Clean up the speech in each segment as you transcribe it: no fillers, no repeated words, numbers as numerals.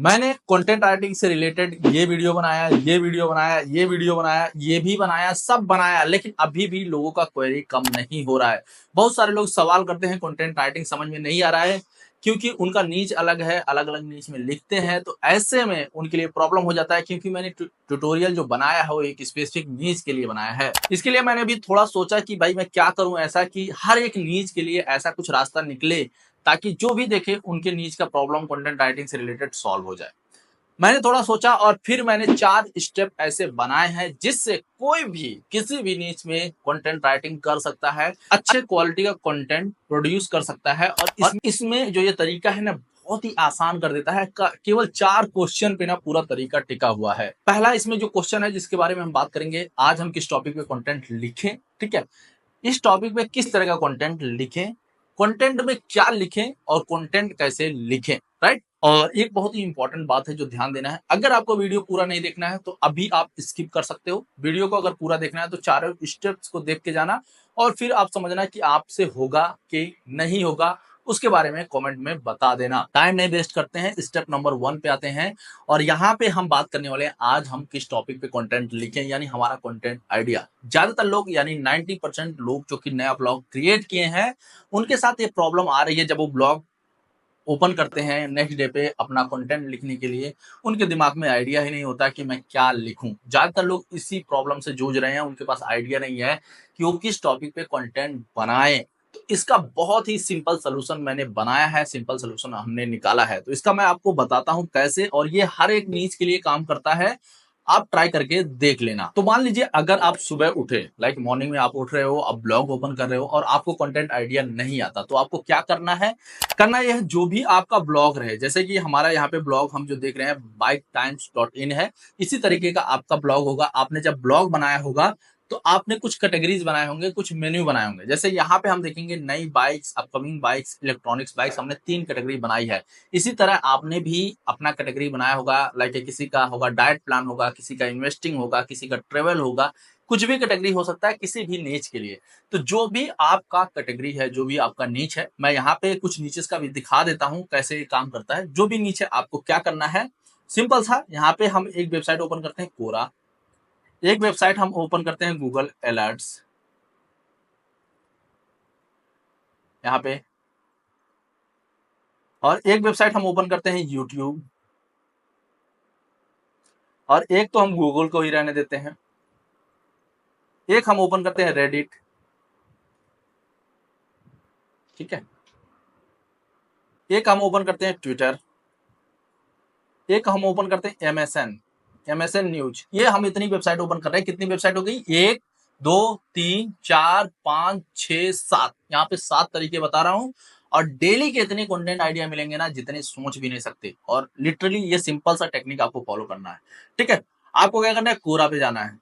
मैंने content writing से related ये वीडियो बनाया, ये वीडियो बनाया, ये वीडियो बनाया, ये भी बनाया, सब बनाया, लेकिन अभी भी लोगों का क्वेरी कम नहीं हो रहा है। बहुत सारे लोग सवाल करते हैं, कंटेंट राइटिंग समझ में नहीं आ रहा है क्योंकि उनका नीच अलग है, अलग अलग नीच में लिखते हैं, तो ऐसे में उनके लिए प्रॉब्लम हो जाता है क्योंकि मैंने ट्यूटोरियल जो बनाया है वो एक स्पेसिफिक नीच के लिए बनाया है। इसके लिए मैंने भी थोड़ा सोचा कि भाई मैं क्या करूं ऐसा कि हर एक नीच के लिए ऐसा कुछ रास्ता निकले ताकि जो भी देखे उनके नीच का प्रॉब्लम कंटेंट राइटिंग से रिलेटेड सॉल्व हो जाए। मैंने थोड़ा सोचा और फिर मैंने 4 स्टेप ऐसे बनाए हैं जिससे कोई भी किसी भी नीच में कंटेंट राइटिंग कर सकता है, अच्छे क्वालिटी का कंटेंट प्रोड्यूस कर सकता है। और इसमें जो ये तरीका है ना बहुत ही आसान कर देता है। केवल 4 क्वेश्चन पे ना पूरा तरीका टिका हुआ है। पहला इसमें जो क्वेश्चन है जिसके बारे में हम बात करेंगे, आज हम किस टॉपिक पे कंटेंट लिखें, ठीक है, इस टॉपिक पे किस तरह का कंटेंट लिखें, कंटेंट में क्या लिखें और कंटेंट कैसे लिखें, राइट। और एक बहुत ही इंपॉर्टेंट बात है जो ध्यान देना है, अगर आपको वीडियो पूरा नहीं देखना है तो अभी आप स्किप कर सकते हो। वीडियो को अगर पूरा देखना है तो चारों स्टेप्स को देख के जाना और फिर आप समझना कि आपसे होगा कि नहीं होगा, उसके बारे में कमेंट में बता देना। टाइम नहीं वेस्ट करते हैं, स्टेप नंबर 1 पे आते हैं। और यहाँ पे हम बात करने वाले हैं आज हम किस टॉपिक पे कंटेंट लिखें, यानी हमारा कंटेंट आइडिया। ज्यादातर लोग यानी 90% लोग जो कि नया ब्लॉग क्रिएट किए हैं उनके साथ ये प्रॉब्लम आ रही है। जब वो ब्लॉग ओपन करते हैं नेक्स्ट डे पे अपना कंटेंट लिखने के लिए, उनके दिमाग में आइडिया ही नहीं होता कि मैं क्या लिखूं। ज्यादातर लोग इसी प्रॉब्लम से जूझ रहे हैं, उनके पास आइडिया नहीं है कि वो किस टॉपिक पे कंटेंट बनाएं। तो इसका बहुत ही सिंपल सोल्यूशन मैंने बनाया है, सिंपल सोल्यूशन हमने निकाला है, तो इसका मैं आपको बताता हूं कैसे, और ये हर एक नीच के लिए काम करता है। आप ट्राई करके देख लेना। तो मान लीजिए अगर आप सुबह उठे, लाइक मॉर्निंग में आप उठ रहे हो, अब ब्लॉग ओपन कर रहे हो और आपको कंटेंट आइडिया नहीं आता, तो आपको क्या करना है, करना यह है जो भी आपका ब्लॉग रहे, जैसे कि हमारा यहाँ पे ब्लॉग हम जो देख रहे हैं biketimes.in है, इसी तरीके का आपका ब्लॉग होगा। आपने जब ब्लॉग बनाया होगा तो आपने कुछ कैटेगरीज बनाए होंगे, कुछ मेन्यू बनाए होंगे। जैसे यहाँ पे हम देखेंगे नई bikes, upcoming bikes, electronics bikes, हमने 3 कैटेगरी बनाई है। इसी तरह आपने भी अपना कैटेगरी बनाया होगा, लाइक किसी का होगा डाइट प्लान होगा, किसी का इन्वेस्टिंग होगा, किसी का ट्रेवल होगा, कुछ भी कैटेगरी हो सकता है किसी भी नीच के लिए। तो जो भी आपका कैटेगरी है, जो भी आपका नीच है, मैं यहाँ पे कुछ नीचेस का भी दिखा देता हूँ कैसे ये काम करता है। जो भी नीच है आपको क्या करना है, सिंपल सा, यहाँ पे हम एक वेबसाइट ओपन करते हैं कोरा, एक वेबसाइट हम ओपन करते हैं गूगल अलर्ट्स, यहाँ पे, और एक वेबसाइट हम ओपन करते हैं यूट्यूब, और एक तो हम गूगल को ही रहने देते हैं, एक हम ओपन करते हैं रेडिट, ठीक है, एक हम ओपन करते हैं ट्विटर, एक हम ओपन करते हैं एमएसएन न्यूज। ये हम इतनी वेबसाइट ओपन कर रहे हैं। कितनी वेबसाइट हो गई, 1 2 3 4 5 6 7, यहाँ पे 7 तरीके बता रहा हूँ। और डेली के इतने कंटेंट आइडिया मिलेंगे ना जितने सोच भी नहीं सकते। और लिटरली ये सिंपल सा टेक्निक आपको फॉलो करना है, ठीक है। आपको क्या करना है, कोरा पे जाना है,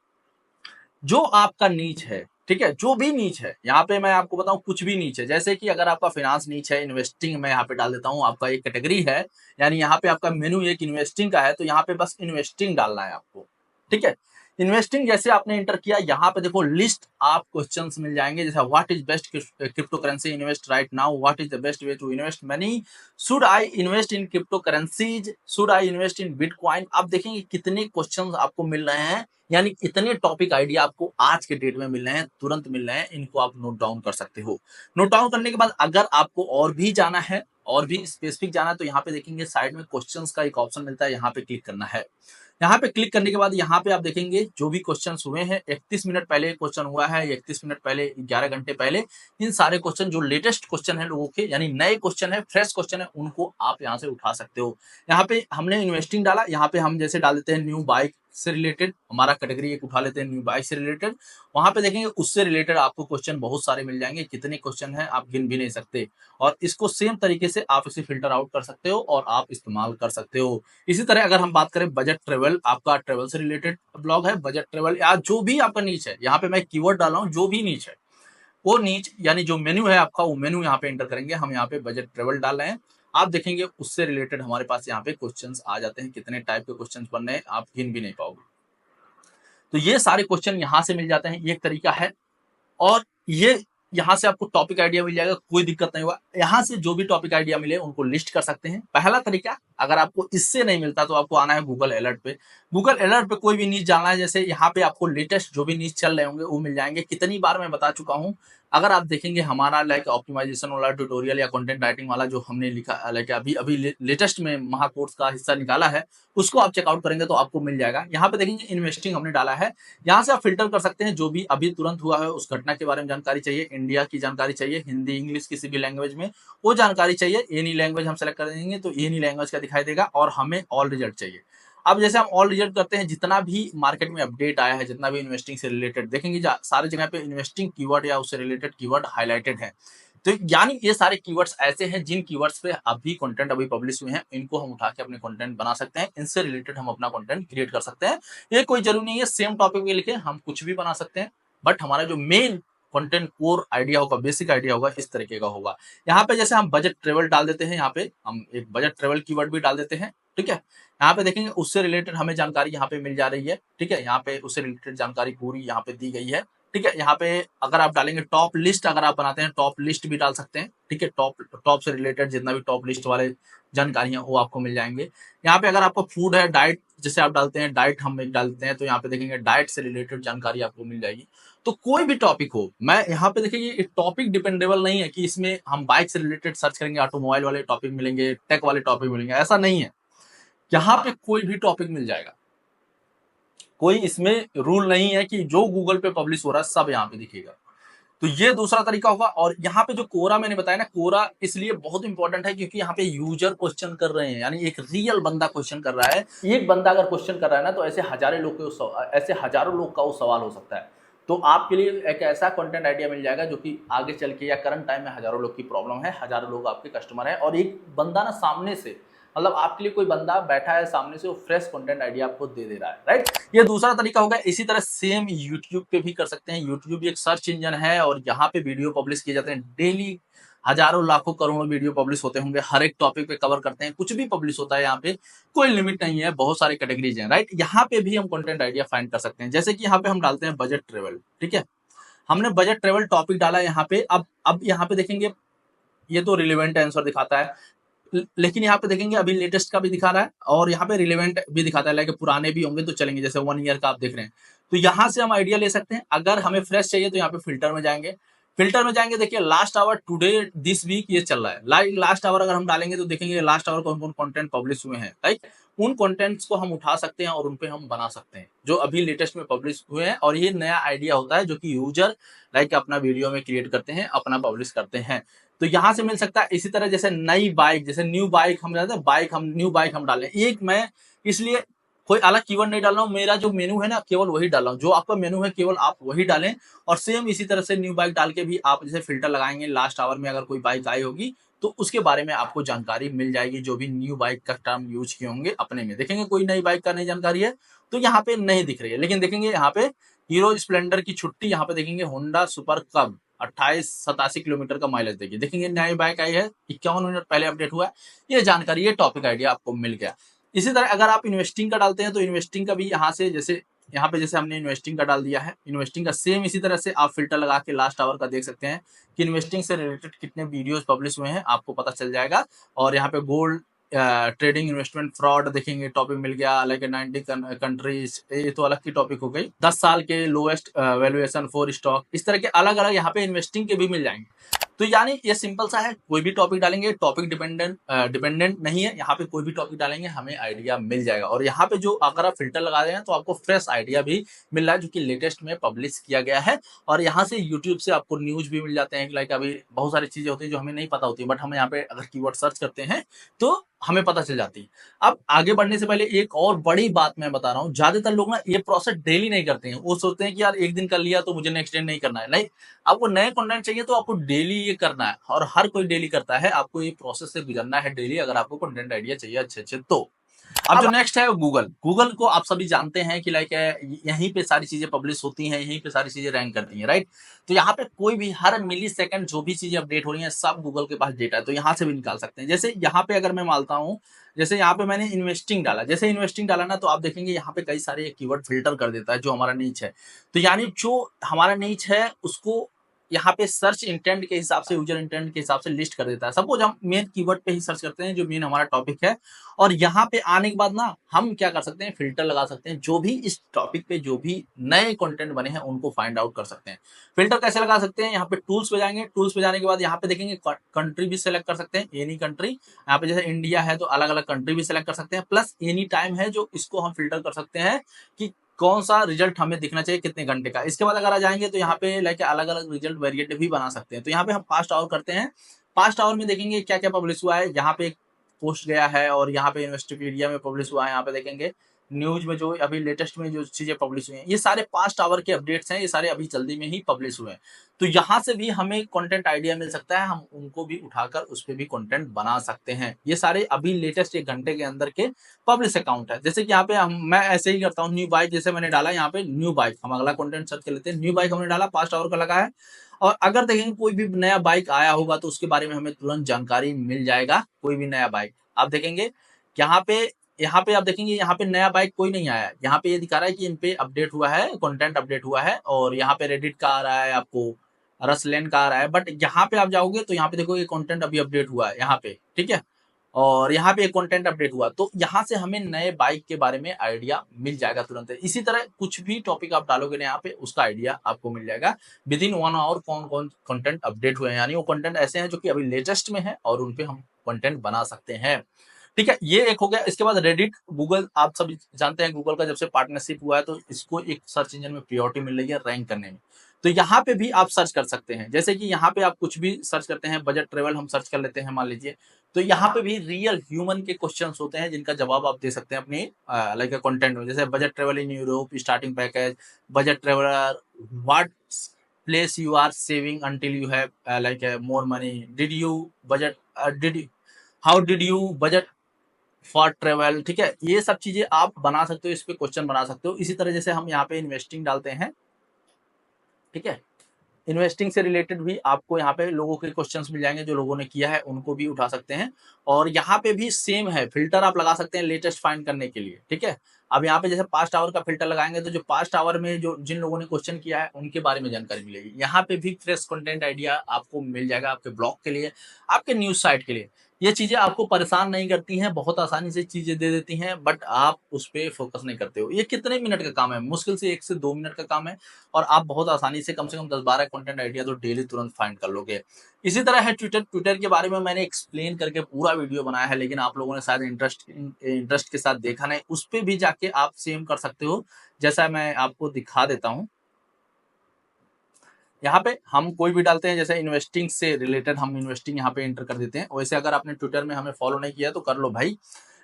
जो आपका नीच है, ठीक है, जो भी नीच है, यहाँ पे मैं आपको बताऊं कुछ भी नीच है। जैसे कि अगर आपका फाइनेंस नीच है, इन्वेस्टिंग मैं यहाँ पे डाल देता हूँ, आपका एक कैटेगरी है, यानी यहाँ पे आपका मेनू एक इन्वेस्टिंग का है, तो यहाँ पे बस इन्वेस्टिंग डालना है आपको, ठीक है। इन्वेस्टिंग जैसे आपने इंटर किया, यहाँ पे देखो लिस्ट आप क्वेश्चंस मिल जाएंगे, जैसे what is best cryptocurrency invest right now, what is the best way to invest money, should I invest in cryptocurrencies, should I invest in bitcoin. आप देखेंगे कितने क्वेश्चंस आपको मिल रहे हैं, यानी इतने टॉपिक आइडिया आपको आज के डेट में मिल रहे हैं, तुरंत मिल रहे हैं। इनको आप नोट डाउन कर सकते हो। नोट डाउन करने के बाद अगर आपको और भी जाना है, और भी स्पेसिफिक जाना है, तो यहाँ पे देखेंगे साइड में क्वेश्चंस का एक ऑप्शन मिलता है, यहाँ पे क्लिक करना है। यहाँ पे क्लिक करने के बाद यहाँ पे आप देखेंगे जो भी क्वेश्चन हुए हैं, 31 मिनट पहले क्वेश्चन हुआ है, 31 मिनट पहले, 11 घंटे पहले, इन सारे क्वेश्चन जो लेटेस्ट क्वेश्चन है लोगों के, यानी नए क्वेश्चन है, फ्रेश क्वेश्चन है, उनको आप यहाँ से उठा सकते हो। यहाँ पे हमने इन्वेस्टिंग डाला, यहाँ पे हम जैसे डाल देते हैं न्यू बाइक से रिलेटेड, हमारा कैटेगरी एक उठा लेते हैं न्यू बाइक से रिलेटेड। वहां पे देखेंगे उससे रिलेटेड आपको क्वेश्चन बहुत सारे मिल जाएंगे, कितने क्वेश्चन हैं आप गिन भी नहीं सकते। और इसको सेम तरीके से आप इसे फिल्टर आउट कर सकते हो और आप इस्तेमाल कर सकते हो। इसी तरह अगर हम बात करें बजट ट्रेवल, आपका ट्रेवल से रिलेटेड ब्लॉग है, बजट ट्रेवल या जो भी आपका नीच है, यहाँ पे मैं कीवर्ड डाल रहा हूँ, जो भी नीच है वो नीच, यानी जो मेन्यू है आपका, वो मेन्यू यहाँ पे एंटर करेंगे। हम यहाँ पे बजट ट्रेवल डाल रहे हैं, आप देखेंगे उससे रिलेटेड हमारे पास यहाँ पे क्वेश्चंस आ जाते हैं। कितने टाइप के क्वेश्चंस बन रहे हैं आप गिन भी नहीं पाओगे। तो ये सारे क्वेश्चन यहाँ से मिल जाते हैं, ये एक तरीका है। और ये यहाँ से आपको टॉपिक आइडिया मिल जाएगा, कोई दिक्कत नहीं होगा। यहाँ से जो भी टॉपिक आइडिया मिले उनको लिस्ट कर सकते हैं। पहला तरीका, अगर आपको इससे नहीं मिलता तो आपको आना है गूगल अलर्ट पे। गूगल अलर्ट पे कोई भी न्यूज जानना है, जैसे यहाँ पे आपको लेटेस्ट जो भी न्यूज चल रहे होंगे वो मिल जाएंगे। कितनी बार मैं बता चुका हूँ, अगर आप देखेंगे हमारा लाइक ऑप्टिमाइजेशन वाला ट्यूटोरियल या कंटेंट राइटिंग वाला जो हमने लिखा लाइक अभी अभी लेटेस्ट में महाकोर्स का हिस्सा निकाला है, उसको आप चेकआउट करेंगे तो आपको मिल जाएगा। यहाँ पे देखेंगे इन्वेस्टिंग हमने डाला है, यहाँ से आप फिल्टर कर सकते हैं जो भी अभी तुरंत हुआ है उस घटना के बारे में जानकारी चाहिए, इंडिया की जानकारी चाहिए, हिंदी इंग्लिश किसी भी लैंग्वेज में वो जानकारी चाहिए। एनी लैंग्वेज हम सेलेक्ट कर देंगे तो एनी लैंग्वेज का दिखाई देगा, और हमें ऑल रिजल्ट चाहिए। अब जैसे हम ऑल रिजल्ट करते हैं, जितना भी मार्केट में अपडेट आया है, जितना भी इन्वेस्टिंग से रिलेटेड देखेंगे, सारे जगह पे इन्वेस्टिंग कीवर्ड या उससे रिलेटेड कीवर्ड हाईलाइटेड है। तो यानी ये सारे कीवर्ड्स ऐसे हैं जिन कीवर्ड्स पे अभी कंटेंट अभी पब्लिश हुए हैं, इनको हम उठा के अपने कंटेंट बना सकते हैं, इनसे रिलेटेड हम अपना कंटेंट क्रिएट कर सकते हैं। ये कोई जरूरी नहीं है सेम टॉपिक पे लिखे, हम कुछ भी बना सकते हैं, बट हमारा जो मेन कंटेंट कोर आइडिया होगा, बेसिक आइडिया होगा, इस तरीके का होगा। यहाँ पे जैसे हम बजट ट्रेवल डाल देते हैं, यहाँ पे हम एक बजट ट्रेवल कीवर्ड भी डाल देते हैं, ठीक है। यहाँ पे देखेंगे उससे रिलेटेड हमें जानकारी यहाँ पे मिल जा रही है, ठीक है। यहाँ पे उससे रिलेटेड जानकारी पूरी यहाँ पे दी गई है, ठीक है। यहाँ पे अगर आप डालेंगे टॉप लिस्ट, अगर आप बनाते हैं टॉप लिस्ट भी डाल सकते हैं, ठीक है। टॉप से रिलेटेड जितना भी टॉप लिस्ट वाले जानकारियां वो आपको मिल जाएंगे। यहाँ पे अगर आपको फूड है, डाइट जैसे आप डालते हैं, डाइट हम एक डालते हैं, तो यहाँ पे देखेंगे डाइट से रिलेटेड जानकारी आपको मिल जाएगी। तो कोई भी टॉपिक हो, मैं यहाँ पे देखिए टॉपिक डिपेंडेबल नहीं है कि इसमें हम बाइक से रिलेटेड सर्च करेंगे, ऑटोमोबाइल वाले टॉपिक मिलेंगे, टेक वाले टॉपिक मिलेंगे, ऐसा नहीं है। यहाँ पे कोई भी टॉपिक मिल जाएगा, कोई इसमें रूल नहीं है कि जो गूगल पे पब्लिश हो रहा है सब यहाँ पे दिखेगा। तो ये दूसरा तरीका होगा। और यहाँ पे जो कोरा मैंने बताया ना, कोरा इसलिए बहुत इंपॉर्टेंट है क्योंकि यहाँ पे यूजर क्वेश्चन कर रहे हैं, यानी एक रियल बंदा क्वेश्चन कर रहा है। एक बंदा अगर क्वेश्चन कर रहा है ना, तो ऐसे हजारों लोग का वो सवाल हो सकता है। तो आपके लिए एक ऐसा कंटेंट आइडिया मिल जाएगा जो कि आगे चल के या करंट टाइम में हजारों लोग की प्रॉब्लम है, हजारों लोग आपके कस्टमर है, और एक बंदा ना सामने से, मतलब आपके लिए कोई बंदा बैठा है सामने से, वो फ्रेश कंटेंट आइडिया आपको दे दे रहा है, राइट। ये दूसरा तरीका होगा। इसी तरह सेम यूट्यूब पे भी कर सकते हैं। यूट्यूब एक सर्च इंजन है और यहाँ पे वीडियो पब्लिश किए जाते हैं डेली, हजारों लाखों करोड़ों वीडियो पब्लिश होते होंगे, हर एक टॉपिक पे कवर करते हैं, कुछ भी पब्लिश होता है। यहाँ पे कोई लिमिट नहीं है, बहुत सारे कैटेगरीज हैं, राइट। यहाँ पे भी हम कंटेंट आइडिया फाइंड कर सकते हैं। जैसे कि यहाँ पे हम डालते हैं बजट ट्रेवल, ठीक है। हमने बजट ट्रेवल टॉपिक डाला यहाँ पे। अब यहाँ पे देखेंगे ये तो रिलेवेंट आंसर दिखाता है, लेकिन यहाँ पे देखेंगे अभी लेटेस्ट का भी दिखा रहा है और यहाँ पे रिलेवेंट भी दिखाता है, लाइक पुराने भी होंगे तो चलेंगे, जैसे 1 ईयर का आप देख रहे हैं। तो यहाँ से हम आइडिया ले सकते हैं। अगर हमें फ्रेश चाहिए तो यहाँ पे फिल्टर में जाएंगे, देखिए last hour today this week ये चल रहा है। लास्ट आवर अगर हम डालेंगे तो देखेंगे लास्ट आवर कौन कौन कंटेंट पब्लिश हुए हैं, राइट। उन कंटेंट्स को हम उठा सकते हैं और उन पे हम बना सकते हैं जो अभी लेटेस्ट में पब्लिश हुए हैं। और ये नया आइडिया होता है जो कि यूजर लाइक अपना वीडियो में क्रिएट करते हैं, अपना पब्लिश करते हैं, तो यहाँ से मिल सकता है। इसी तरह जैसे नई बाइक, जैसे न्यू बाइक हम जाते हैं, न्यू बाइक हम डालें, एक मैं इसलिए कोई अलग कीवर्ड नहीं डाल रहा हूँ, मेरा जो मेनू है ना केवल वही डाल रहा हूँ, जो आपका मेनू है केवल आप वही डालें। और सेम इसी तरह से न्यू बाइक डाल के भी आप जैसे फिल्टर लगाएंगे, लास्ट आवर में अगर कोई बाइक आई होगी तो उसके बारे में आपको जानकारी मिल जाएगी। जो भी न्यू बाइक का टर्म यूज किए होंगे अपने में, देखेंगे कोई नई बाइक का नई जानकारी है तो यहाँ पे नहीं दिख रही है, लेकिन देखेंगे यहाँ पे हीरो स्प्लेंडर की छुट्टी, यहाँ पे देखेंगे होंडा सुपर कब 2887 किलोमीटर का माइलेज देखिए, देखेंगे नई बाइक आई है, 51 मिनट पहले अपडेट हुआ है। ये जानकारी, ये टॉपिक आइडिया आपको मिल गया। इसी तरह अगर आप इन्वेस्टिंग का डालते हैं तो इन्वेस्टिंग का भी यहाँ से, जैसे यहाँ पे जैसे हमने इन्वेस्टिंग का डाल दिया है, इन्वेस्टिंग का सेम इसी तरह से आप फिल्टर लगा के लास्ट आवर का देख सकते हैं कि इन्वेस्टिंग से रिलेटेड कितने वीडियोस पब्लिश हुए हैं, आपको पता चल जाएगा। और यहाँ पे गोल्ड ट्रेडिंग इन्वेस्टमेंट फ्रॉड देखेंगे टॉपिक मिल गया, लाइक 90 कंट्रीज, ये तो अलग की टॉपिक हो गई। 10 साल के लोएस्ट वैल्यूएशन फॉर स्टॉक, इस तरह के अलग अलग यहाँ पे इन्वेस्टिंग के भी मिल जाएंगे। तो यानी ये सिंपल सा है, कोई भी टॉपिक डालेंगे, टॉपिक डिपेंडेंट नहीं है, यहाँ पे कोई भी टॉपिक डालेंगे हमें आइडिया मिल जाएगा। और यहाँ पे जो अगर आप फिल्टर लगा रहे हैं तो आपको फ्रेश आइडिया भी मिल रहा है जो कि लेटेस्ट में पब्लिश किया गया है। और यहाँ से यूट्यूब से आपको न्यूज भी मिल जाते हैं, लाइक अभी बहुत सारी चीजें होती है जो हमें नहीं पता होती, बट हम यहाँ पे अगर कीवर्ड सर्च करते हैं तो हमें पता चल जाती है। अब आगे बढ़ने से पहले एक और बड़ी बात मैं बता रहा हूँ, ज्यादातर लोग ना ये प्रोसेस डेली नहीं करते हैं। वो सोचते हैं कि यार एक दिन कर लिया तो मुझे नेक्स्ट डे नहीं करना है। नहीं, आपको नए कंटेंट चाहिए तो आपको डेली ये करना है, और हर कोई डेली करता है। आपको ये प्रोसेस से गुजरना है डेली, अगर आपको कंटेंट आइडिया चाहिए अच्छे अच्छे तो। अब जो नेक्स्ट है गूगल को आप सभी जानते हैं कि लाइक यहीं पे सारी चीजें पब्लिश होती हैं, यहीं पे सारी चीजें रैंक करती हैं, राइट। तो यहाँ पे कोई भी हर मिली सेकंड जो भी चीजें अपडेट हो रही हैं सब गूगल के पास डेटा है, तो यहाँ से भी निकाल सकते हैं। जैसे यहाँ पे अगर मैं मानता हूँ, जैसे यहाँ पे मैंने इन्वेस्टिंग डाला, जैसे इन्वेस्टिंग डाला ना, तो आप देखेंगे यहाँ पे कई सारे कीवर्ड फिल्टर कर देता है जो हमारा नीच है। तो यानी जो हमारा नीच है उसको यहाँ पे सर्च इंटेंट के हिसाब से, यूजर इंटेंट के हिसाब से लिस्ट कर देता है। सपोज हम मेन कीवर्ड पे ही सर्च करते हैं जो मेन हमारा टॉपिक है, और यहाँ पे आने के बाद ना हम क्या कर सकते हैं, फिल्टर लगा सकते हैं। जो भी इस टॉपिक पे जो भी नए कंटेंट बने हैं उनको फाइंड आउट कर सकते हैं। फिल्टर कैसे लगा सकते हैं, यहाँ पे टूल्स पे जाएंगे, टूल्स पे जाने के बाद यहाँ पे देखेंगे कंट्री भी सिलेक्ट कर सकते हैं, एनी कंट्री। यहाँ पे जैसे इंडिया है तो अलग अलग कंट्री भी सिलेक्ट कर सकते हैं, प्लस एनी टाइम है जो इसको हम फिल्टर कर सकते हैं कि कौन सा रिजल्ट हमें दिखना चाहिए कितने घंटे का। इसके बाद अगर आ जाएंगे तो यहाँ पे लाइक अलग अलग रिजल्ट वेरिएट भी बना सकते हैं। तो यहाँ पे हम पास्ट आवर करते हैं, पास्ट आवर में देखेंगे क्या क्या पब्लिश हुआ है। यहाँ पे पोस्ट गया है और यहाँ पे इन्वेस्टिपीडिया में पब्लिश हुआ है। यहाँ पे देखेंगे न्यूज में जो अभी लेटेस्ट में जो चीजें पब्लिश हुई हैं, ये सारे पास्ट आवर के अपडेट्स हैं, ये सारे अभी जल्दी में ही पब्लिश हुए हैं। तो यहाँ से भी हमें कंटेंट आइडिया मिल सकता है, हम उनको भी उठाकर उस पर भी कंटेंट बना सकते हैं। ये सारे अभी लेटेस्ट 1 घंटे के अंदर के पब्लिश अकाउंट है। जैसे कि यहाँ पे मैं ऐसे ही करता हूँ, न्यू बाइक जैसे मैंने डाला यहाँ पे न्यू बाइक, हम अगला कंटेंट सर्च कर लेते हैं। न्यू बाइक हमने डाला, पास्ट आवर का लगा है, और अगर देखेंगे कोई भी नया बाइक आया होगा तो उसके बारे में हमें तुरंत जानकारी मिल जाएगा। कोई भी नया बाइक आप देखेंगे यहाँ पे आप देखेंगे यहाँ पे नया बाइक कोई नहीं आया है। यहाँ पे ये दिखा रहा है कि इन पे अपडेट हुआ है, कंटेंट अपडेट हुआ है, और यहाँ पे रेडिट का आ रहा है, आपको रसलेन का आ रहा है। बट यहाँ पे आप जाओगे तो यहाँ पे देखो ये कंटेंट अभी अपडेट हुआ है यहाँ पे, ठीक है, और यहाँ पे एक कंटेंट अपडेट हुआ। तो यहाँ से हमें नए बाइक के बारे में आइडिया मिल जाएगा तुरंत। इसी तरह कुछ भी टॉपिक आप डालोगे ना यहाँ पे, उसका आइडिया आपको मिल जाएगा विद इन 1 आवर कौन कौन कंटेंट अपडेट हुए हैं। यानी वो कंटेंट ऐसे हैं जो कि अभी लेटेस्ट में है और उनपे हम कंटेंट बना सकते हैं। ठीक है, ये एक हो गया। इसके बाद रेडिट, गूगल, आप सब जानते हैं गूगल का जब से पार्टनरशिप हुआ है तो इसको एक सर्च इंजन में प्रायोरिटी मिल रही है रैंक करने में। तो यहाँ पे भी आप सर्च कर सकते हैं। जैसे कि यहाँ पे आप कुछ भी सर्च करते हैं, बजट ट्रेवल हम सर्च कर लेते हैं मान लीजिए, तो यहाँ पे भी रियल ह्यूमन के क्वेश्चंस होते हैं जिनका जवाब आप दे सकते हैं अपनी लाइक कंटेंट में। जैसे budget travel in Europe, starting package, budget traveller, what place you are saving until you have like more money, did you budget, did how did you budget for travel. ठीक है, ये सब चीजें आप बना सकते हो, इस पे क्वेश्चन बना सकते हो। इसी तरह जैसे हम यहाँ पे इन्वेस्टिंग डालते हैं, ठीक है, इन्वेस्टिंग से रिलेटेड भी आपको यहाँ पे लोगों के क्वेश्चंस मिल जाएंगे, जो लोगों ने किया है उनको भी उठा सकते हैं। और यहाँ पे भी सेम है, फिल्टर आप लगा सकते हैं लेटेस्ट फाइंड करने के लिए। ठीक है, अब यहाँ पे जैसे पास्ट आवर का फिल्टर लगाएंगे तो जो पास्ट आवर में जो जिन लोगों ने क्वेश्चन किया है उनके बारे में जानकारी मिलेगी। यहाँ पे भी फ्रेश कंटेंट आइडिया आपको मिल जाएगा आपके ब्लॉग के लिए, आपके न्यूज साइट के लिए। ये चीजें आपको परेशान नहीं करती हैं, बहुत आसानी से चीजें दे देती हैं, बट आप उस पर फोकस नहीं करते हो। ये कितने मिनट का काम है, मुश्किल से 1 से 2 मिनट का काम है, और आप बहुत आसानी से कम 10-12 कंटेंट आइडिया तो डेली तुरंत फाइंड कर लोगे। इसी तरह है ट्विटर, ट्विटर के बारे में मैंने एक्सप्लेन करके पूरा वीडियो बनाया है, लेकिन आप लोगों ने शायद इंटरेस्ट के साथ देखा नहीं। उस पर भी जाके आप सेम कर सकते हो, जैसा मैं आपको दिखा देता हूँ। यहाँ पे हम कोई भी डालते हैं, जैसे इन्वेस्टिंग से रिलेटेड हम इन्वेस्टिंग यहाँ पे एंटर कर देते हैं। वैसे अगर आपने ट्विटर में हमें फॉलो नहीं किया तो कर लो भाई।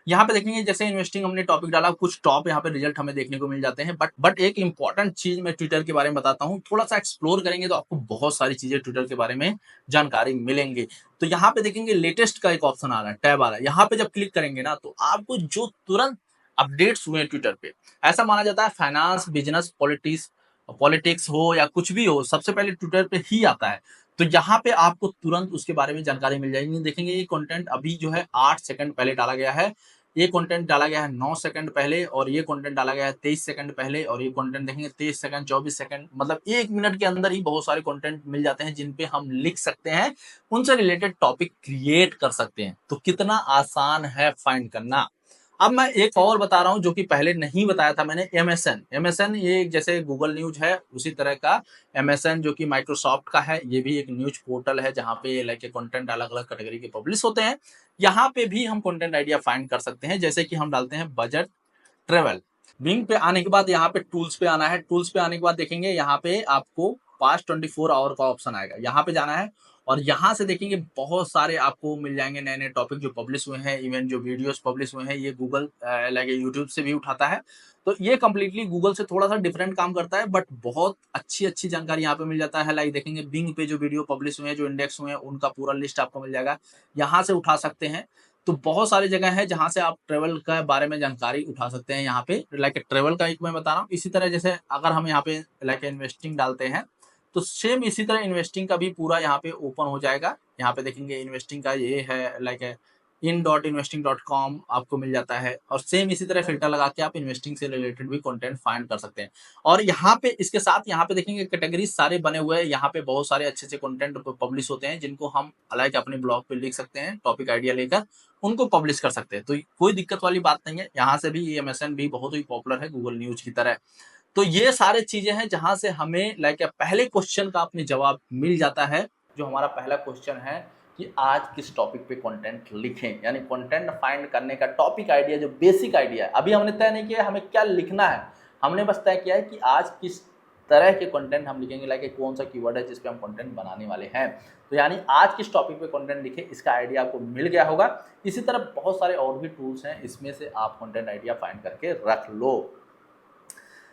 यहाँ पे देखेंगे जैसे इन्वेस्टिंग हमने टॉपिक डाला, कुछ टॉप यहाँ पे रिजल्ट हमें देखने को मिल जाते हैं। बट एक इंपॉर्टेंट चीज मैं ट्विटर के बारे में बताता हूँ, थोड़ा सा एक्सप्लोर करेंगे तो आपको बहुत सारी चीजें ट्विटर के बारे में जानकारी मिलेंगी। तो यहाँ पे देखेंगे लेटेस्ट का एक ऑप्शन आ रहा है, टैब आ रहा है। यहाँ पे जब क्लिक करेंगे ना तो आपको जो तुरंत अपडेट्स हुए ट्विटर पे, ऐसा माना जाता है फाइनेंस, बिजनेस, पॉलिटिक्स हो या कुछ भी हो, सबसे पहले ट्विटर पे ही आता है। तो यहाँ पे आपको तुरंत उसके बारे में जानकारी मिल जाएगी। देखेंगे ये कंटेंट अभी जो है 8 सेकंड पहले डाला गया है, ये कंटेंट डाला गया है 9 सेकंड पहले, और ये कंटेंट डाला गया है 23 सेकंड पहले, और ये कंटेंट देखेंगे 23 सेकंड, 24 सेकंड, मतलब 1 मिनट के अंदर ही बहुत सारे कंटेंट मिल जाते हैं जिन पे हम लिख सकते हैं, उनसे रिलेटेड टॉपिक क्रिएट कर सकते हैं। तो कितना आसान है फाइंड करना। अब मैं एक और बता रहा हूं जो कि पहले नहीं बताया था मैंने, एमएसएन ये जैसे गूगल न्यूज है उसी तरह का एमएसएन जो कि माइक्रोसॉफ्ट का है, ये भी एक न्यूज पोर्टल है जहां पे लाइक कंटेंट अलग अलग कैटेगरी के पब्लिश होते हैं। यहाँ पे भी हम कंटेंट आइडिया फाइंड कर सकते हैं। जैसे कि हम डालते हैं बजट ट्रेवल, बिंग पे आने के बाद यहाँ पे टूल्स पे आना है। टूल्स पे आने के बाद देखेंगे यहाँ पे आपको पास्ट 24 आवर का ऑप्शन आएगा, यहाँ पे जाना है, और यहाँ से देखेंगे बहुत सारे आपको मिल जाएंगे नए नए टॉपिक जो पब्लिश हुए हैं। इवन जो वीडियोस पब्लिश हुए हैं ये गूगल लाइक यूट्यूब से भी उठाता है। तो ये कम्प्लीटली गूगल से थोड़ा सा डिफरेंट काम करता है, बट बहुत अच्छी अच्छी जानकारी यहाँ पे मिल जाता है। लाइक देखेंगे बिंग पे जो वीडियो पब्लिश हुए हैं, जो इंडेक्स हुए हैं, उनका पूरा लिस्ट आपको मिल जाएगा, यहाँ से उठा सकते हैं। तो बहुत सारी जगह है जहां से आप ट्रेवल के बारे में जानकारी उठा सकते हैं। यहाँ पे लाइक ट्रेवल का एक मैं बता रहा हूँ। इसी तरह जैसे अगर हम यहाँ पे लाइक इन्वेस्टिंग डालते हैं तो सेम इसी तरह इन्वेस्टिंग का भी पूरा यहाँ पे ओपन हो जाएगा। यहाँ पे देखेंगे इन्वेस्टिंग का ये है लाइक in.investing.com आपको मिल जाता है और सेम इसी तरह फिल्टर लगा के आप इन्वेस्टिंग से रिलेटेड भी कंटेंट फाइंड कर सकते हैं। और यहाँ पे इसके साथ यहाँ पे देखेंगे कैटेगरी सारे बने हुए हैं। यहाँ पे बहुत सारे अच्छे अच्छे कंटेंट पब्लिश होते हैं जिनको हम लाइक अपने ब्लॉग पे लिख सकते हैं, टॉपिक आइडिया लेकर उनको पब्लिश कर सकते हैं। तो कोई दिक्कत वाली बात नहीं है। यहाँ से भी एमएसएन भी बहुत ही पॉपुलर है गूगल न्यूज की तरह। तो ये सारे चीजें हैं जहां से हमें लाइक पहले क्वेश्चन का अपने जवाब मिल जाता है। जो हमारा पहला क्वेश्चन है कि आज किस टॉपिक पे कंटेंट लिखें, यानी कंटेंट फाइंड करने का टॉपिक आइडिया, जो बेसिक आइडिया है अभी हमने तय नहीं किया है हमें क्या लिखना है। हमने बस तय किया है कि आज किस तरह के कंटेंट हम लिखेंगे, लाइक कौन सा कीवर्ड है जिस पे हम कंटेंट बनाने वाले हैं। तो यानी आज किस टॉपिक पे कंटेंट लिखें इसका आइडिया आपको मिल गया होगा। इसी तरह बहुत सारे और भी टूल्स हैं, इसमें से आप कंटेंट आइडिया फाइंड करके रख लो।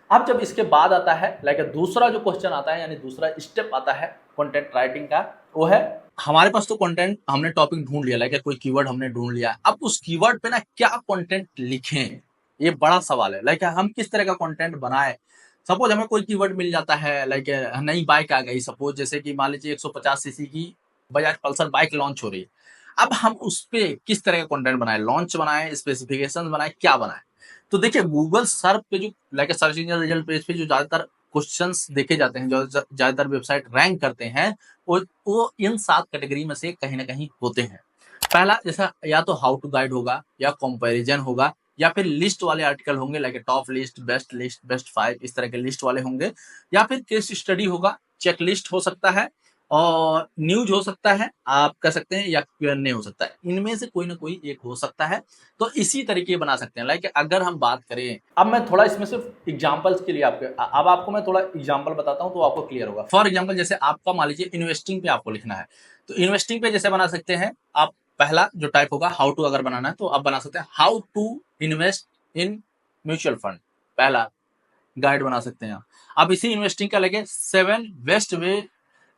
अब जब इसके बाद आता है लाइक दूसरा जो क्वेश्चन आता है, यानी दूसरा स्टेप आता है कंटेंट राइटिंग का, वो है हमारे पास तो कंटेंट हमने टॉपिक ढूंढ लिया, लाइक कोई कीवर्ड हमने ढूंढ लिया, अब उस कीवर्ड पे ना क्या कंटेंट लिखें, ये बड़ा सवाल है। लाइक हम किस तरह का कंटेंट बनाए। सपोज हमें कोई कीवर्ड मिल जाता है, लाइक नई बाइक आ गई, सपोज जैसे कि मान लीजिए 150 सीसी की बजाज पल्सर बाइक लॉन्च हो रही है। अब हम उस पे किस तरह का कंटेंट बनाए, लॉन्च बनाए, स्पेसिफिकेशन बनाए, क्या बनाए। तो देखिए गूगल सर्च पे जो like search engine result page पे जो ज्यादातर क्वेश्चंस देखे जाते हैं, जो ज्यादातर वेबसाइट रैंक करते हैं, वो इन 7 कैटेगरी में से कहीं ना कहीं होते हैं। पहला जैसा या तो हाउ टू गाइड होगा, या कंपैरिजन होगा, या फिर लिस्ट वाले आर्टिकल होंगे, लाइक टॉप लिस्ट, बेस्ट 5, इस तरह के लिस्ट वाले होंगे, या फिर केस स्टडी होगा, चेक लिस्ट हो सकता है, और न्यूज हो सकता है, आप कह सकते हैं, या क्यूएनए हो सकता है। इनमें से कोई ना कोई एक हो सकता है। तो इसी तरीके बना सकते हैं। लाइक अगर हम बात करें, अब मैं थोड़ा इसमें सिर्फ एग्जांपल्स के लिए अब आपको मैं थोड़ा एग्जांपल बताता हूं तो आपको क्लियर होगा। फॉर एग्जांपल जैसे आपका मान लीजिए इन्वेस्टिंग पे आपको लिखना है, तो इन्वेस्टिंग पे जैसे बना सकते हैं आप, पहला जो टाइप होगा हाउ टू, अगर बनाना है तो आप बना सकते हैं how to invest in mutual fund, पहला गाइड बना सकते हैं। अब इसी इन्वेस्टिंग का लगे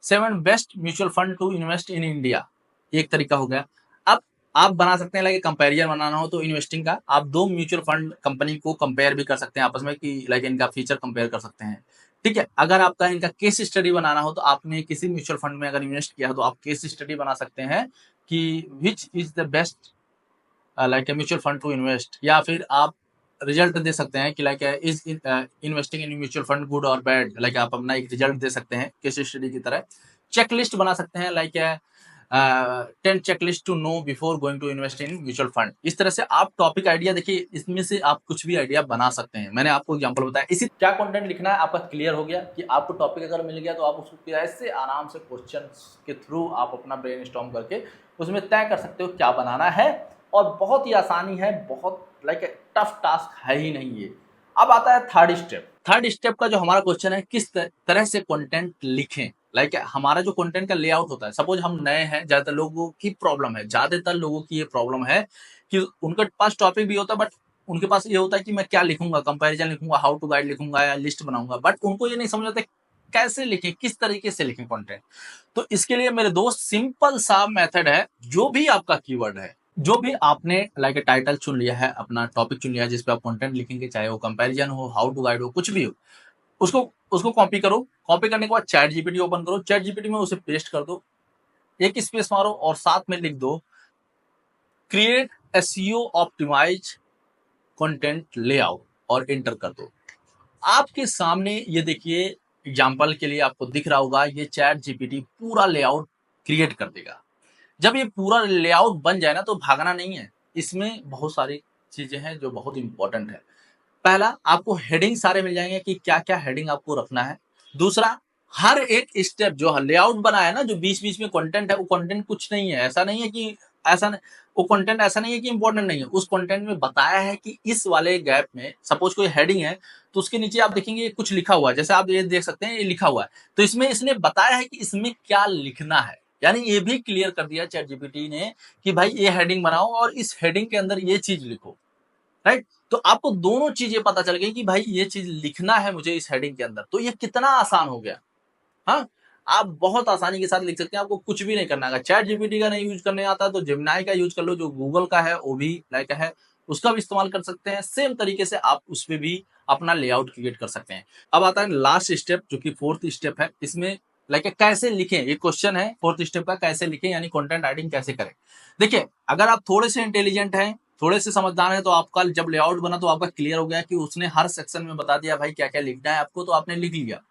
7 best mutual fund to invest in India, एक तरीका हो गया। अब आप बना सकते हैं लाइक कंपेरिजन बनाना हो तो इन्वेस्टिंग का आप 2 म्यूचुअल फंड कंपनी को कंपेयर भी कर सकते हैं आपस में, कि लाइक इनका फीचर कंपेयर कर सकते हैं। ठीक है, अगर आपका इनका केस स्टडी बनाना हो तो आपने किसी म्यूचुअल फंड में अगर इन्वेस्ट किया हो तो आप केस स्टडी बना सकते हैं कि which is the best like mutual fund to invest, या फिर आप रिजल्ट दे सकते हैं कि like is investing in mutual fund good और बैड, लाइक आप अपना एक रिजल्ट दे सकते हैं केस स्टडी की तरह। चेकलिस्ट बना सकते हैं, like 10 checklist to know before going to invest in mutual fund. इस तरह से आप टॉपिक आइडिया देखिए, इसमें से आप कुछ भी आइडिया बना सकते हैं। मैंने आपको एग्जांपल बताया। इसी क्या कंटेंट लिखना है आपका क्लियर हो गया कि आपको टॉपिक अगर मिल गया तो आप उसको ऐसे आराम से क्वेश्चन के थ्रू आप अपना ब्रेनस्टॉर्म करके उसमें तय कर सकते हो क्या बनाना है, और बहुत ही आसानी है, बहुत लाइक टफ टास्क है ही नहीं ये। अब आता है थर्ड स्टेप। थर्ड स्टेप का जो हमारा क्वेश्चन है, किस तरह से कंटेंट लिखें। लाइक हमारा जो कंटेंट का लेआउट होता है, सपोज हम नए हैं, ज्यादातर लोगों की प्रॉब्लम है, ज्यादातर लोगों की ये प्रॉब्लम है कि उनके पास टॉपिक भी होता है, बट उनके पास ये होता है कि मैं क्या लिखूंगा, कंपैरिजन लिखूंगा, हाउ टू गाइड लिखूंगा, या लिस्ट बनाऊंगा, बट उनको ये नहीं समझ आता कैसे लिखें, किस तरीके से लिखें कंटेंट। तो इसके लिए मेरे दोस्त सिंपल सा मेथड है। जो भी आपका कीवर्ड है, जो भी आपने लाइक टाइटल चुन लिया है, अपना टॉपिक चुन लिया है जिस पे आप कंटेंट लिखेंगे, चाहे वो कंपैरिजन हो, हाउ टू गाइड हो, कुछ भी हो, उसको उसको कॉपी करो। कॉपी करने के बाद चैट जीपीटी ओपन करो, चैट जीपीटी में उसे पेस्ट कर दो, एक स्पेस मारो और साथ में लिख दो create SEO optimise content layout, और एंटर कर दो। आपके सामने ये देखिए, एग्जांपल के लिए आपको दिख रहा होगा, ये चैट जीपीटी पूरा लेआउट क्रिएट कर देगा। जब ये पूरा लेआउट बन जाए ना तो भागना नहीं है, इसमें बहुत सारी चीजें हैं जो बहुत इंपॉर्टेंट है। पहला, आपको हेडिंग सारे मिल जाएंगे कि क्या क्या हेडिंग आपको रखना है। दूसरा, हर एक स्टेप जो लेआउट बना है ना, जो बीच बीच में कंटेंट है, वो कंटेंट कुछ नहीं है, ऐसा नहीं है कि ऐसा नहीं, वो कंटेंट ऐसा नहीं है कि इंपॉर्टेंट नहीं है। उस कंटेंट में बताया है कि इस वाले गैप में सपोज कोई हेडिंग है तो उसके नीचे आप देखेंगे कुछ लिखा हुआ है, जैसे आप ये देख सकते हैं ये लिखा हुआ है, तो इसमें इसने बताया है कि इसमें क्या लिखना है। यानी ये भी क्लियर कर दिया चैट जीपीटी ने कि भाई ये हेडिंग बनाओ और इस हेडिंग के अंदर ये चीज लिखो, राइट। तो आपको दोनों चीजें पता चल गई कि भाई ये चीज लिखना है मुझे इस हेडिंग के अंदर। तो ये कितना आसान हो गया। हाँ, आप बहुत आसानी के साथ लिख सकते हैं, आपको कुछ भी नहीं करना है। चैट जीपीटी का नहीं यूज करने आता तो जेमिनाई का यूज कर लो, जो गूगल का है वो भी लाइक है, उसका भी इस्तेमाल कर सकते हैं। सेम तरीके से आप उसपे भी अपना लेआउट क्रिएट कर सकते हैं। अब आता है लास्ट स्टेप, जो कि फोर्थ स्टेप है। इसमें लाइक कैसे लिखें, ये क्वेश्चन है फोर्थ स्टेप का, कैसे लिखें यानी कंटेंट राइटिंग कैसे करें। देखिए अगर आप थोड़े से इंटेलिजेंट हैं, थोड़े से समझदार हैं, तो आपका जब लेआउट बना तो आपका क्लियर हो गया कि उसने हर सेक्शन में बता दिया भाई क्या क्या लिखना है आपको, तो आपने लिख लिया।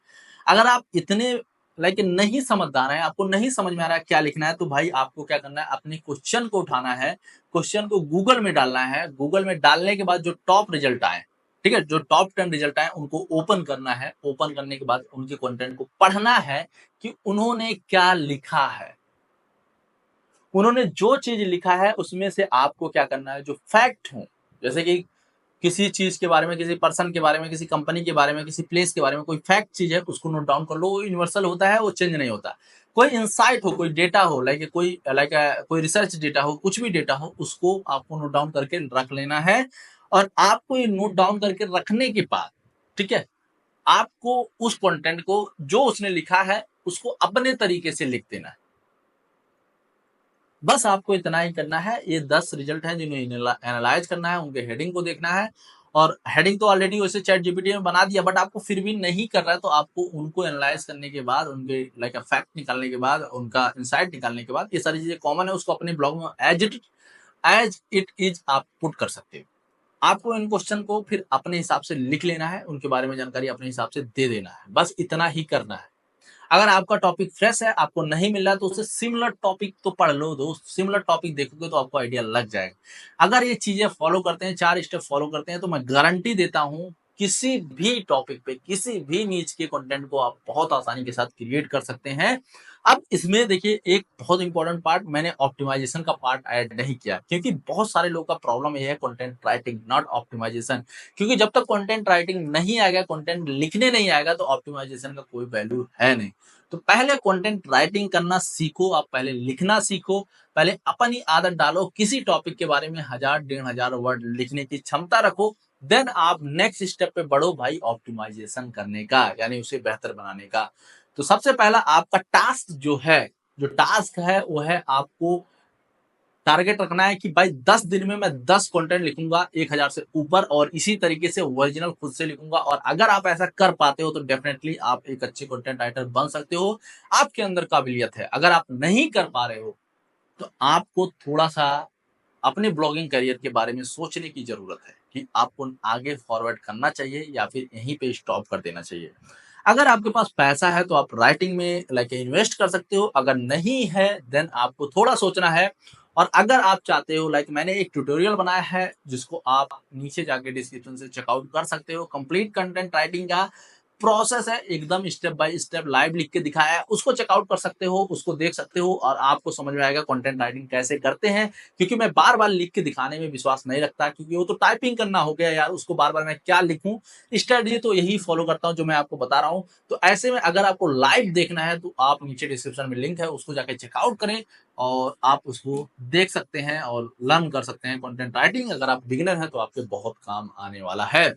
अगर आप इतने लाइक नहीं समझदार हैं, आपको नहीं समझ में आ रहा है क्या लिखना है, तो भाई आपको क्या करना है, अपने क्वेश्चन को उठाना है, क्वेश्चन को गूगल में डालना है, गूगल में डालने के बाद जो टॉप रिजल्ट आए, ठीक है, जो टॉप 10 रिजल्ट आए उनको ओपन करना है, ओपन करने के बाद उनके कंटेंट को पढ़ना है कि उन्होंने क्या लिखा है। उन्होंने जो चीज लिखा है उसमें से आपको क्या करना है, जो फैक्ट हो, जैसे कि किसी चीज के बारे में, किसी पर्सन के बारे में, किसी कंपनी के बारे में, किसी प्लेस के बारे में कोई फैक्ट चीज है, उसको नोट डाउन कर लो। वो यूनिवर्सल होता है, वो चेंज नहीं होता। कोई इंसाइट हो, कोई डेटा हो, कोई रिसर्च डेटा हो, कुछ भी डेटा हो, उसको आपको नोट डाउन करके रख लेना है। और आपको ये नोट डाउन करके रखने के बाद, ठीक है, आपको उस कंटेंट को जो उसने लिखा है उसको अपने तरीके से लिख देना है। बस आपको इतना ही करना है। ये 10 रिजल्ट हैं जिन्हें एनालाइज करना है, उनके हेडिंग को देखना है। और हेडिंग तो ऑलरेडी वैसे चैट जीपीटी में बना दिया, बट आपको फिर भी नहीं कर रहा है, तो आपको उनको एनालाइज करने के बाद, उनके लाइक फैक्ट निकालने के बाद, उनका इंसाइट निकालने के बाद, ये सारी चीजें कॉमन है, उसको अपने ब्लॉग में एज इट इज आप पुट कर सकते हो। आपको इन क्वेश्चन को फिर अपने हिसाब से लिख लेना है, उनके बारे में जानकारी अपने हिसाब से दे देना है, बस इतना ही करना है। अगर आपका टॉपिक फ्रेश है, आपको नहीं मिल रहा, तो उससे सिमिलर टॉपिक तो पढ़ लो दोस्त, सिमिलर टॉपिक देखोगे तो आपको आइडिया लग जाएगा। अगर ये चीजें फॉलो करते हैं, 4 स्टेप फॉलो करते हैं, तो मैं गारंटी देता हूं किसी भी टॉपिक पे, किसी भी नीच के कंटेंट को आप बहुत आसानी के साथ क्रिएट कर सकते हैं। अब इसमें देखिए एक बहुत इंपॉर्टेंट पार्ट, मैंने ऑप्टिमाइजेशन का पार्ट ऐड नहीं किया, क्योंकि बहुत सारे लोग का प्रॉब्लम ये है कंटेंट राइटिंग नॉट ऑप्टिमाइजेशन। क्योंकि जब तक कंटेंट राइटिंग नहीं आएगा, कंटेंट लिखने नहीं आएगा, तो ऑप्टिमाइजेशन का कोई वैल्यू है नहीं। तो पहले कंटेंट राइटिंग करना सीखो, आप पहले लिखना सीखो, पहले अपनी आदत डालो, किसी टॉपिक के बारे में 1000-1500 वर्ड लिखने की क्षमता रखो। देन आप नेक्स्ट स्टेप पे बढ़ो भाई, ऑप्टिमाइजेशन करने का, यानी उसे बेहतर बनाने का। तो सबसे पहला आपका टास्क जो है, जो टास्क है वो है, आपको टारगेट रखना है कि भाई 10 दिन में मैं 10 कंटेंट लिखूंगा 1000 से ऊपर, और इसी तरीके से ओरिजिनल खुद से लिखूंगा। और अगर आप ऐसा कर पाते हो तो डेफिनेटली आप एक अच्छे कंटेंट राइटर बन सकते हो, आपके अंदर काबिलियत है। अगर आप नहीं कर पा रहे हो तो आपको थोड़ा सा अपने ब्लॉगिंग करियर के बारे में सोचने की जरूरत है कि आपको आगे फॉरवर्ड करना चाहिए या फिर यहीं पे स्टॉप कर देना चाहिए। अगर आपके पास पैसा है तो आप राइटिंग में इन्वेस्ट कर सकते हो, अगर नहीं है देन आपको थोड़ा सोचना है। और अगर आप चाहते हो, मैंने एक ट्यूटोरियल बनाया है जिसको आप नीचे जाके डिस्क्रिप्शन से चेकआउट कर सकते हो, कंप्लीट कंटेंट राइटिंग का प्रोसेस है, एकदम स्टेप बाय स्टेप लाइव लिख के दिखाया है, उसको चेकआउट कर सकते हो, उसको देख सकते हो, और आपको समझ में आएगा कंटेंट राइटिंग कैसे करते हैं। क्योंकि मैं बार बार लिख के दिखाने में विश्वास नहीं रखता, क्योंकि वो तो टाइपिंग करना हो गया यार, उसको बार बार मैं क्या लिखूं। स्ट्रेटजी तो यही फॉलो करता हूं जो मैं आपको बता रहा हूं। तो ऐसे में अगर आपको लाइव देखना है तो आप नीचे डिस्क्रिप्शन में लिंक है, उसको जाके चेकआउट करें, और आप उसको देख सकते हैं और लर्न कर सकते हैं कंटेंट राइटिंग। अगर आप बिगिनर हैं तो आपके बहुत काम आने वाला है।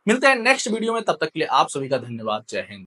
मिलते हैं नेक्स्ट वीडियो में, तब तक के लिए आप सभी का धन्यवाद। जय हिंद।